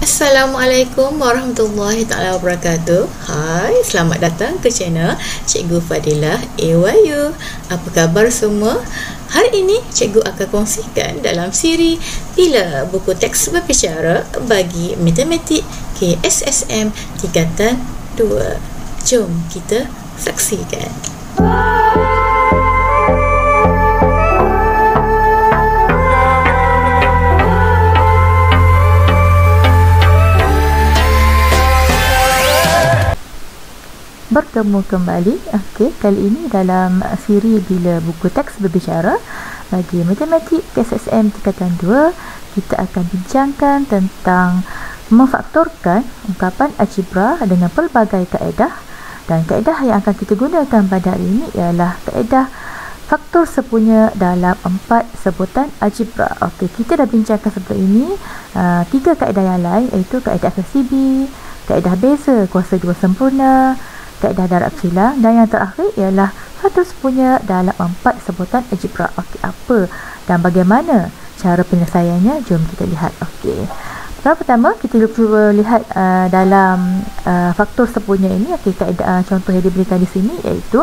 Assalamualaikum warahmatullahi taala wabarakatuh. Hai, selamat datang ke channel Cikgu Fadilah AYU. Apa khabar semua? Hari ini cikgu akan kongsikan dalam siri Bila Buku Teks Berbicara bagi Matematik KSSM tingkatan 2. Jom kita saksikan. Bertemu kembali. Kali ini dalam siri Bila Buku Teks Berbicara bagi Matematik KSSM tingkatan 2, kita akan bincangkan tentang memfaktorkan ungkapan algebra dengan pelbagai kaedah, dan kaedah yang akan kita gunakan pada hari ini ialah kaedah faktor sepunya dalam 4 sebutan algebra. Kita dah bincangkan sebelum ini 3 kaedah yang lain, iaitu kaedah FSCB, kaedah beza kuasa 2 sempurna, kaedah darab silang, dan yang terakhir ialah faktor sepunya dalam 4 sebutan algebra. Apa dan bagaimana cara penyelesaiannya? Jom kita lihat. Pertama kita cuba lihat dalam faktor sepunya ini. Kaedah contoh yang diberikan di sini iaitu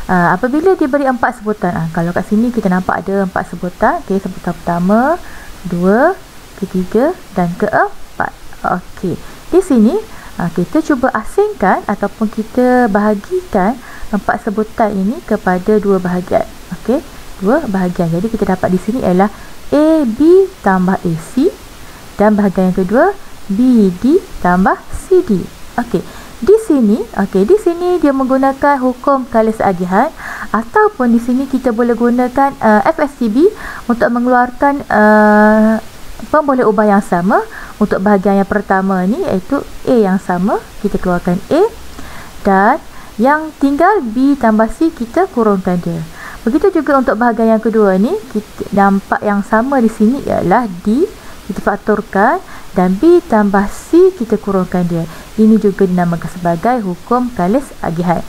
apabila diberi 4 sebutan. Kalau kat sini kita nampak ada 4 sebutan. Sebutan pertama, 2, ketiga dan keempat. Di sini kita cuba asingkan ataupun kita bahagikan 4 sebutan ini kepada 2 bahagian. 2 bahagian. Jadi kita dapat di sini ialah AB tambah AC, dan bahagian yang kedua BD tambah CD. Di sini dia menggunakan hukum kali seagihan, ataupun di sini kita boleh gunakan FSCB untuk mengeluarkan pemboleh ubah yang sama. Untuk bahagian yang pertama ni iaitu A yang sama, kita keluarkan A, dan yang tinggal B tambah C, kita kurangkan dia. Begitu juga untuk bahagian yang kedua ni, kita nampak yang sama di sini ialah D, kita faktorkan, dan B tambah C, kita kurangkan dia. Ini juga dinamakan sebagai hukum kalis agihan.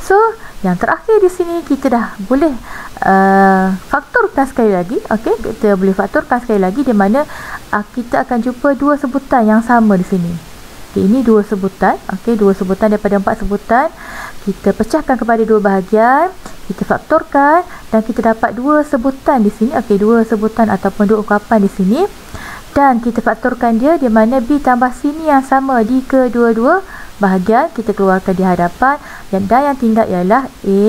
So yang terakhir di sini kita dah boleh faktorkan sekali lagi. Kita boleh faktorkan sekali lagi, di mana kita akan jumpa 2 sebutan yang sama di sini. Ini 2 sebutan. 2 sebutan daripada 4 sebutan. Kita pecahkan kepada 2 bahagian, kita faktorkan, dan kita dapat 2 sebutan di sini. 2 sebutan ataupun 2 ungkapan di sini, dan kita faktorkan dia, di mana B tambah C ni yang sama di kedua-dua bahagian, kita keluarkan di hadapan, dan yang tinggal ialah A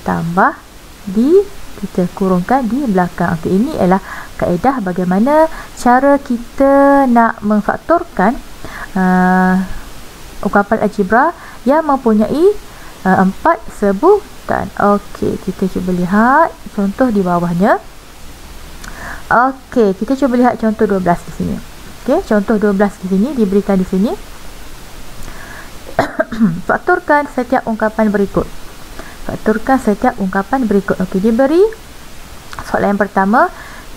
tambah D, kita kurungkan di belakang. Ini ialah kaedah bagaimana cara kita nak memfaktorkan ungkapan algebra yang mempunyai 4 sebutan. Kita cuba lihat contoh di bawahnya. Kita cuba lihat contoh 12 di sini. Contoh 12 di sini diberikan di sini. Faktorkan setiap ungkapan berikut. Diberi soalan yang pertama,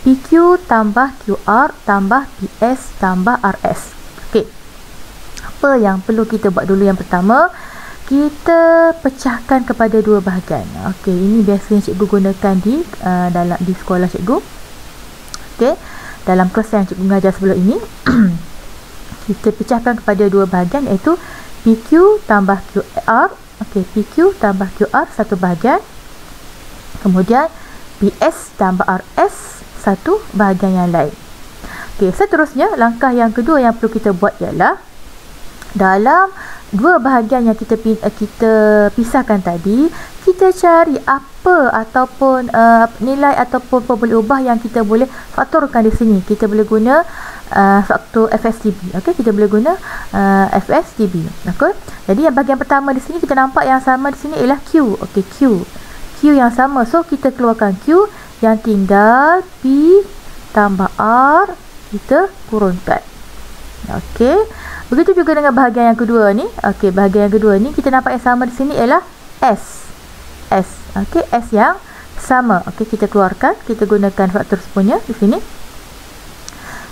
PQ tambah QR tambah PS tambah RS. Apa yang perlu kita buat dulu? Yang pertama, kita pecahkan kepada 2 bahagian. Ini biasanya cikgu gunakan di sekolah cikgu. Dalam kelas yang cikgu mengajar sebelum ini, kita pecahkan kepada 2 bahagian, iaitu PQ tambah QR. PQ tambah QR satu bahagian, kemudian PS tambah RS satu bahagian yang lain. Seterusnya, langkah yang kedua yang perlu kita buat ialah dalam 2 bahagian yang kita pisahkan tadi, kita cari apa ataupun nilai ataupun pemboleh ubah yang kita boleh faktorkan di sini. Kita boleh guna faktor FSCB. Kita boleh guna FSCB. Jadi yang bahagian pertama di sini kita nampak yang sama di sini ialah Q. Q yang sama. So kita keluarkan Q, yang tinggal P tambah R, kita kurungkan. Begitu juga dengan bahagian yang kedua ni. Bahagian yang kedua ni kita nampak yang sama di sini ialah S. S yang sama. Kita keluarkan, kita gunakan faktor sepunya di sini.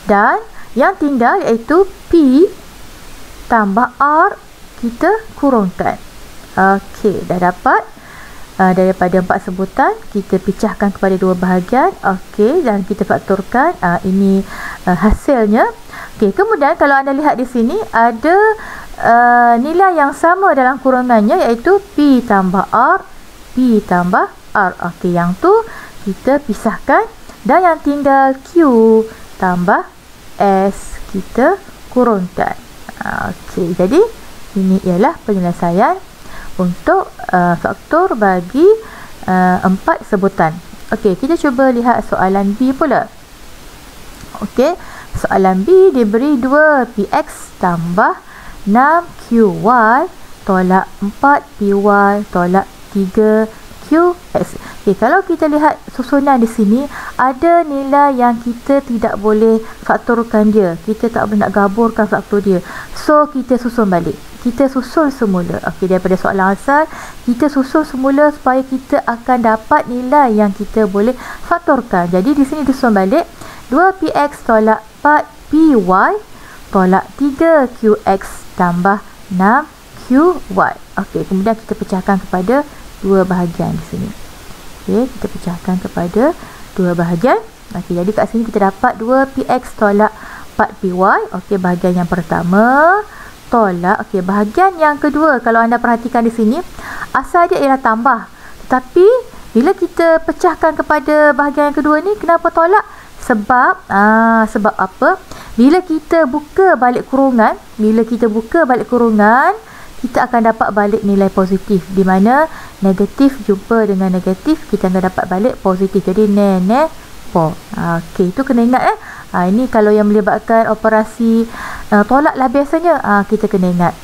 Dan yang tinggal iaitu P tambah R, kita kurungkan. Dah dapat daripada 4 sebutan, kita pecahkan kepada 2 bahagian. Dan kita faktorkan. Ini hasilnya. Okey, kemudian kalau anda lihat di sini ada nilai yang sama dalam kurungannya, iaitu P tambah R, P tambah R. Okey, yang tu kita pisahkan dan yang tinggal Q tambah S kita kurungkan. Okey, jadi ini ialah penyelesaian untuk faktor bagi 4 sebutan. Okey, kita cuba lihat soalan B pula. Okey, soalan B diberi 2px tambah 6qy tolak 4py tolak 3qx. Okey, kalau kita lihat susunan di sini, ada nilai yang kita tidak boleh faktorkan dia. Kita tak boleh nak gaburkan faktor dia. So, kita susun balik. Kita susun semula. Okey, daripada soalan asal, kita susun semula supaya kita akan dapat nilai yang kita boleh faktorkan. Jadi, di sini disusun balik. 2px tolak 4py tolak 3qx tambah 6qy. Okey, kemudian kita pecahkan kepada dua bahagian di sini. Okey, kita pecahkan kepada dua bahagian. Okey, jadi kat sini kita dapat 2px tolak 4py. Okey, bahagian yang pertama tolak. Okey, bahagian yang kedua, kalau anda perhatikan di sini, asal dia ialah tambah. Tetapi bila kita pecahkan kepada bahagian yang kedua ni, kenapa tolak? Sebab sebab apa? Bila kita buka balik kurungan, kita akan dapat balik nilai positif, di mana negatif jumpa dengan negatif, kita akan dapat balik positif. Jadi po. Okey, itu kena ingat ini kalau yang melibatkan operasi tolak lah biasanya, kita kena ingat.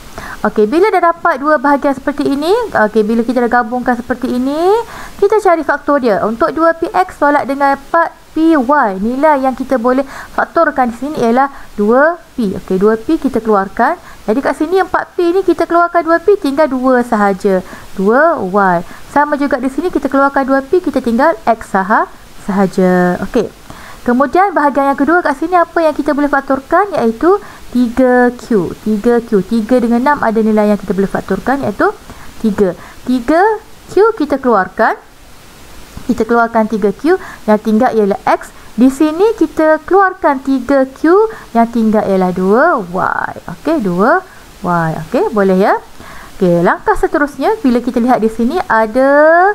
Okey, bila dah dapat dua bahagian seperti ini, okey, bila kita dah gabungkan seperti ini, kita cari faktor dia. Untuk 2px tolak dengan 4py, nilai yang kita boleh faktorkan di sini ialah 2p. Okey, 2p kita keluarkan. Jadi kat sini 4p ni kita keluarkan 2p, tinggal 2 sahaja. 2y. Sama juga di sini kita keluarkan 2p, kita tinggal x sahaja. Okey. Kemudian bahagian yang kedua kat sini apa yang kita boleh faktorkan, iaitu 3q. 3 dengan 6 ada nilai yang kita boleh faktorkan, iaitu 3. 3q kita keluarkan. Kita keluarkan 3q, yang tinggal ialah x. Di sini kita keluarkan 3q, yang tinggal ialah 2y. Okey, 2y. Okey, boleh ya? Okey, langkah seterusnya bila kita lihat di sini ada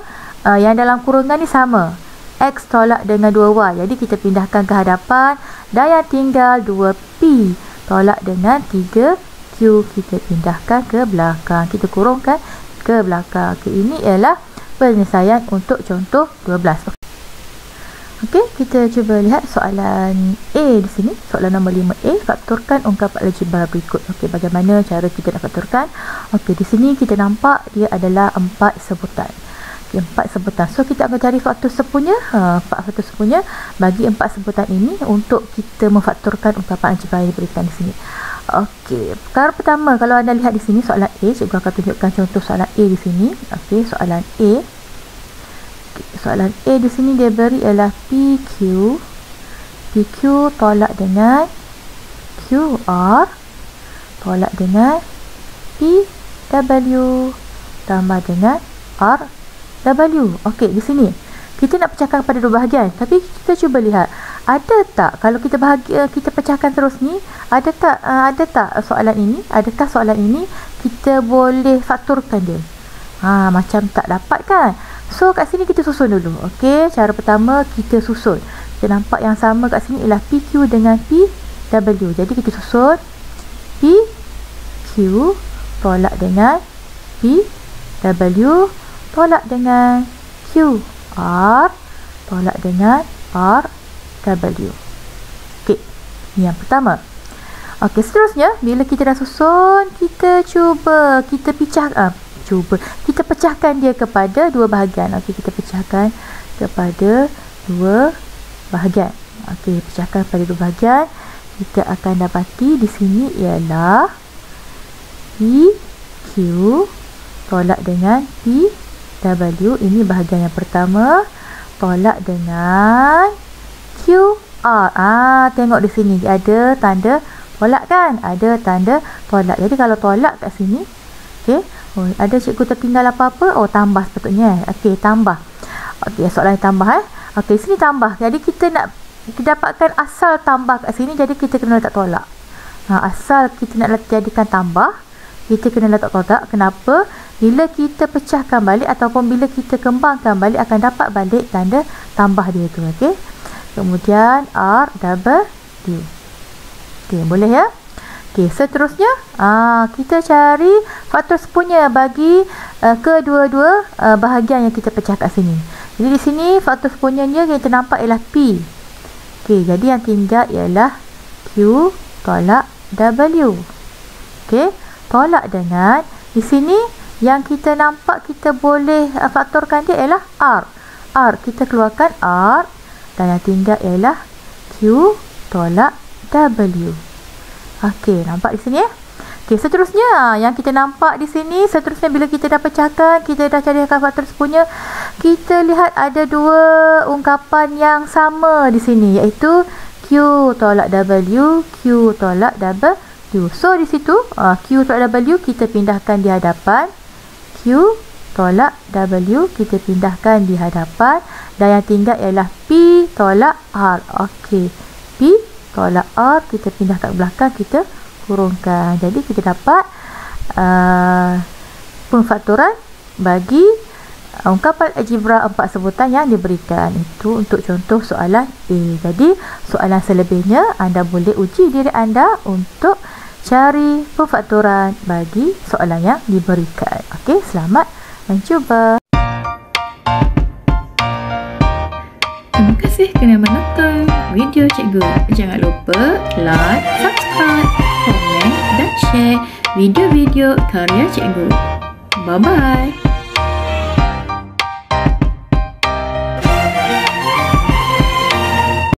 yang dalam kurungan ni sama. X tolak dengan 2y. Jadi kita pindahkan ke hadapan dan yang tinggal 2p tolak dengan 3q, kita pindahkan ke belakang. Kita kurungkan ke belakang. Okey, ini ialah penyelesaian untuk contoh 12. Okey, kita cuba lihat soalan A di sini. Soalan nombor 5A, faktorkan ungkapan algebra berikut. Okey, bagaimana cara kita nak faktorkan? Okey, di sini kita nampak dia adalah 4 sebutan. Okey, 4 sebutan. So, kita akan cari faktor sepunya. 4 faktor sepunya bagi 4 sebutan ini untuk kita memfaktorkan ungkapan algebra yang diberikan di sini. Okey, perkara pertama, kalau anda lihat di sini soalan A, cikgu akan tunjukkan contoh soalan A di sini. Okey, soalan A. Soalan A di sini dia beri ialah PQ tolak dengan QR tolak dengan PW tambah dengan RW. Okey, di sini kita nak pecahkan pada dua bahagian, tapi kita cuba lihat ada tak kalau kita kita pecahkan terus ni, ada tak soalan ini, adakah soalan ini kita boleh faktorkan dia? Macam tak dapat kan? So kat sini kita susun dulu. Okey, cara pertama kita susun. Kita nampak yang sama kat sini ialah PQ dengan PW. Jadi kita susun PQ tolak dengan PW tolak dengan QR tolak dengan RW. Okey, ini yang pertama. Okey, seterusnya bila kita dah susun, kita cuba kita pecahkan dia kepada dua bahagian. Okey, kita pecahkan kepada dua bahagian. Okey, pecahkan kepada dua bahagian. Kita akan dapati di sini ialah PQ tolak dengan PW. Ini bahagian yang pertama. Tolak dengan QR. Tengok di sini ada tanda tolak kan? Ada tanda tolak. Jadi kalau tolak kat sini, okey. Ada cikgu tertinggal apa-apa? Tambah sepatutnya. Okey, tambah. Okey, soalan tambah Okey, sini tambah. Jadi kita nak dapatkan asal tambah kat sini, jadi kita kena letak tolak. Asal kita nak jadikan tambah, kita kena letak kotak. Kenapa? Bila kita pecahkan balik ataupun bila kita kembangkan balik, akan dapat balik tanda tambah dia tu. Okey. Kemudian RW. Okey, boleh ya? Okey, seterusnya kita cari faktor sepunya bagi kedua-dua bahagian yang kita pecah kat sini. Jadi di sini faktor sepunya yang kita nampak ialah P. Okey, jadi yang tinggal ialah Q tolak W. Okey, tolak dengan di sini yang kita nampak kita boleh faktorkan dia ialah R. R kita keluarkan R dan yang tinggal ialah Q tolak W. Okey, nampak di sini ya? Okey, seterusnya yang kita nampak di sini, seterusnya bila kita dah pecahkan, kita dah carikan faktor sepunya, kita lihat ada dua ungkapan yang sama di sini, iaitu Q tolak W, Q tolak W. So di situ Q tolak W kita pindahkan di hadapan, Q tolak W kita pindahkan di hadapan, dan yang tinggal ialah P tolak R. Okey, P tolak R kita pindah kat belakang, kita kurungkan. Jadi kita dapat pemfaktoran bagi ungkapan algebra 4 sebutan yang diberikan. Itu untuk contoh soalan A. Jadi soalan selebihnya anda boleh uji diri anda untuk cari pemfaktoran bagi soalan yang diberikan. Okey, selamat mencuba. Terima kasih kerana menonton video cikgu. Jangan lupa like, subscribe, komen dan share video-video karya cikgu. Bye-bye.